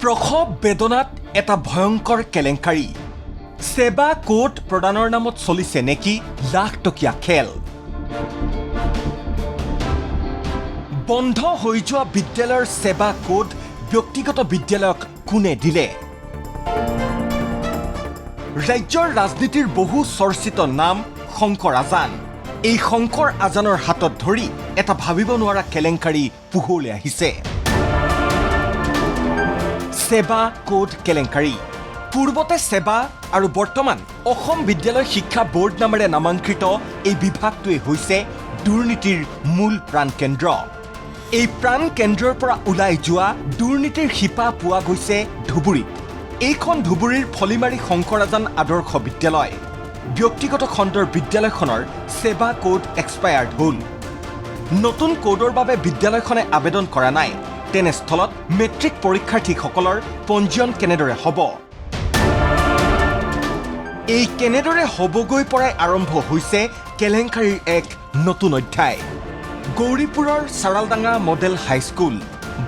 প্ৰসৱ বেদনাত এটা ভয়ংকৰ কেলেংকাৰী সেবা কোড প্ৰদানৰ নামত চলিছে নেকি লাখ টকীয়া খেল বন্ধ হৈ যোৱা বিদ্যালয়ৰ সেবা কোড ব্যক্তিগত বিদ্যালয়ক কোনে দিলে ৰাজ্যৰ ৰাজনীতিৰ বহু চৰ্চিত নাম শংকৰ আজান এই শংকৰ আজানৰ হাতত ধৰি এটা ভাবিব নোৱাৰা কেলেংকাৰী পোহৰলৈ আহিছে সেবা কোড কেলেংকাৰী পূৰ্বতে সেবা আৰু বৰ্তমান অসম বিদ্যালয় শিক্ষা বোৰ্ড নামেৰে নামাঙ্কিত এই বিভাগটোৱে হৈছে দুৰ্নীতিৰ মূল প্ৰাণকেন্দ্ৰ এই প্ৰাণকেন্দ্ৰৰ পৰা ওলাই যোৱা দুৰ্নীতিৰ শিপা পোৱা গৈছে ধুবুৰীত এইখন ধুবুৰীৰ ফলিমাৰী শংকৰ আজান আদৰ্শ বিদ্যালয় ব্যক্তিগত খণ্ডৰ বিদ্যালয়খনৰ সেবা কোড এক্সপায়াৰ্ড হ'ল নতুন কোডৰ বাবে বিদ্যালয়খনে আবেদন কৰা নাই তেনেস্থলত মেট্ৰিক পৰীক্ষাৰ্থীসকলৰ পঞ্জীয়ন কেনেদৰে হ'ব এই কেনেদৰে হ'বগৈ পৰাই আৰম্ভ হৈছে কেলেংকাৰীৰ এক নতুন অধ্যায় গৌৰীপুৰৰ চাৰালডাঙ্গা মডেল হাইস্কুল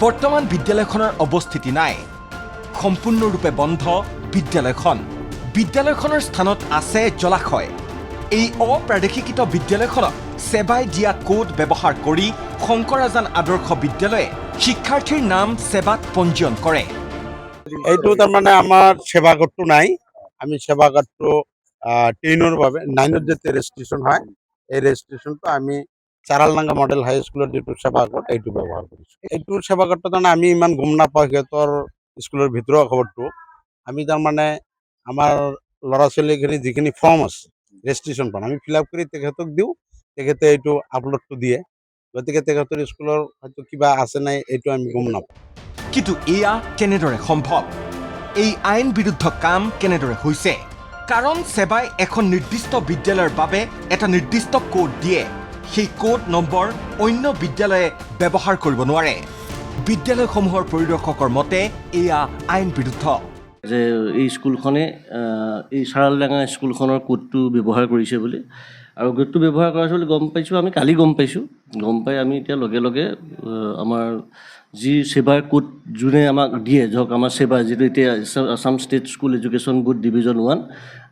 বৰ্তমান বিদ্যালয়খনৰ অৱস্থিতি নাই সম্পূৰ্ণৰূপে বন্ধ বিদ্যালয়খনৰ স্থানত আছে জলাশয় এই অপ্ৰাদেশিকৃত বিদ্যালয়খনত সেবাই দিয়া কোড ব্যৱহাৰ কৰি শংকৰ আজান আদৰ্শ বিদ্যালয়ে শিক্ষাৰ্থীৰ নাম সেবাত পঞ্জীয়ন কৰে এইটো তাৰমানে আমাৰ সেৱা কোডটো নাই আমি সেৱা কোডটো 10ৰ বাবে 9ত যে ৰেজিষ্ট্ৰেচন হয় এই ৰেজিষ্ট্ৰেচনটো আমি চাৰালডাঙ্গা মডেল হাই স্কুলৰ যেটো সেৱা কোড এইটো ব্যৱহাৰ কৰিছোঁ এইটো সেৱা কোডটো তাৰমানে আমি ইমান গম নাপাওঁ সিহঁতৰ স্কুলৰ ভিতৰৰ খবৰটো আমি তাৰমানে আমাৰ ল'ৰা ছোৱালীখিনি যিখিনি ফৰ্ম আছে ৰেজিষ্ট্ৰেচন ফৰ্ম আমি ফিল আপ কৰি তেখেতক দিওঁ তেখেতে এইটো আপলোডটো দিয়ে গতিকে তেখেতৰ স্কুলৰ হয়তো কিবা আছে নাই এইটো আমি গম নাপাওঁ কিন্তু এয়া কেনেদৰে সম্ভৱ এই আইন বিৰুদ্ধ কাম কেনেদৰে হৈছে কাৰণ সেবাই এখন নিৰ্দিষ্ট বিদ্যালয়ৰ বাবে এটা নিৰ্দিষ্ট কোড দিয়ে সেই কোড নম্বৰ অন্য বিদ্যালয়ে ব্যৱহাৰ কৰিব নোৱাৰে বিদ্যালয়সমূহৰ পৰিদৰ্শকৰ মতে এয়া আইন বিৰুদ্ধ যে এই স্কুলখনে এই চাৰালডাঙ্গা স্কুলখনৰ কোডটো ব্যৱহাৰ কৰিছে বুলি আৰু কোডটো ব্যৱহাৰ কৰা বুলি গম পাইছোঁ আমি কালি গম পাই আমি এতিয়া লগে লগে আমাৰ যি সেবাৰ কোড যোনে আমাক দিয়ে ধৰক আমাৰ সেবা যিটো এতিয়া Assam state school education board division 1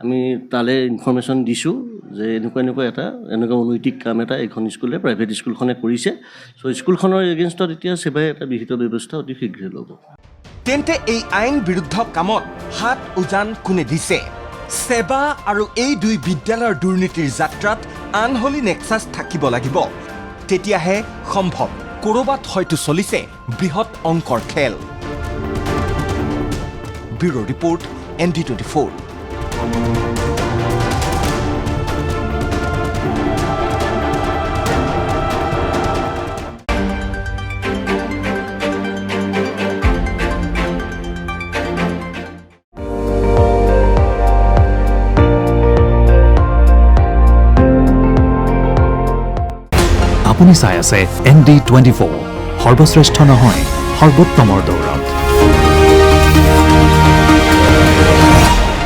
আমি তালৈ ইনফৰমেশ্যন দিছোঁ যে এনেকুৱা এনেকুৱা অনৈতিক কাম এটা এইখন স্কুলে প্ৰাইভেট স্কুলখনে কৰিছে চ' স্কুলখনৰ এগেইনষ্টত এতিয়া সেবাই এটা বিহিত ব্যৱস্থা অতি শীঘ্ৰে ল'ব তেন্তে এই আইন বিৰুদ্ধ কামত হাত উজান কোনে দিছে সেবা আৰু এই দুই বিদ্যালয়ৰ দুৰ্নীতিৰ যাত্ৰাত আনহলি নেক্সাছ থাকিব লাগিব তেতিয়াহে সম্ভৱ কৰবাত হয়তো চলিছে বৃহৎ অংকৰ খেল ব্যুৰো ৰিপৰ্ট ND24 আপুনি চাই আছে ND24 সৰ্বশ্ৰেষ্ঠ নহয় সৰ্বোত্তমৰ দৌৰত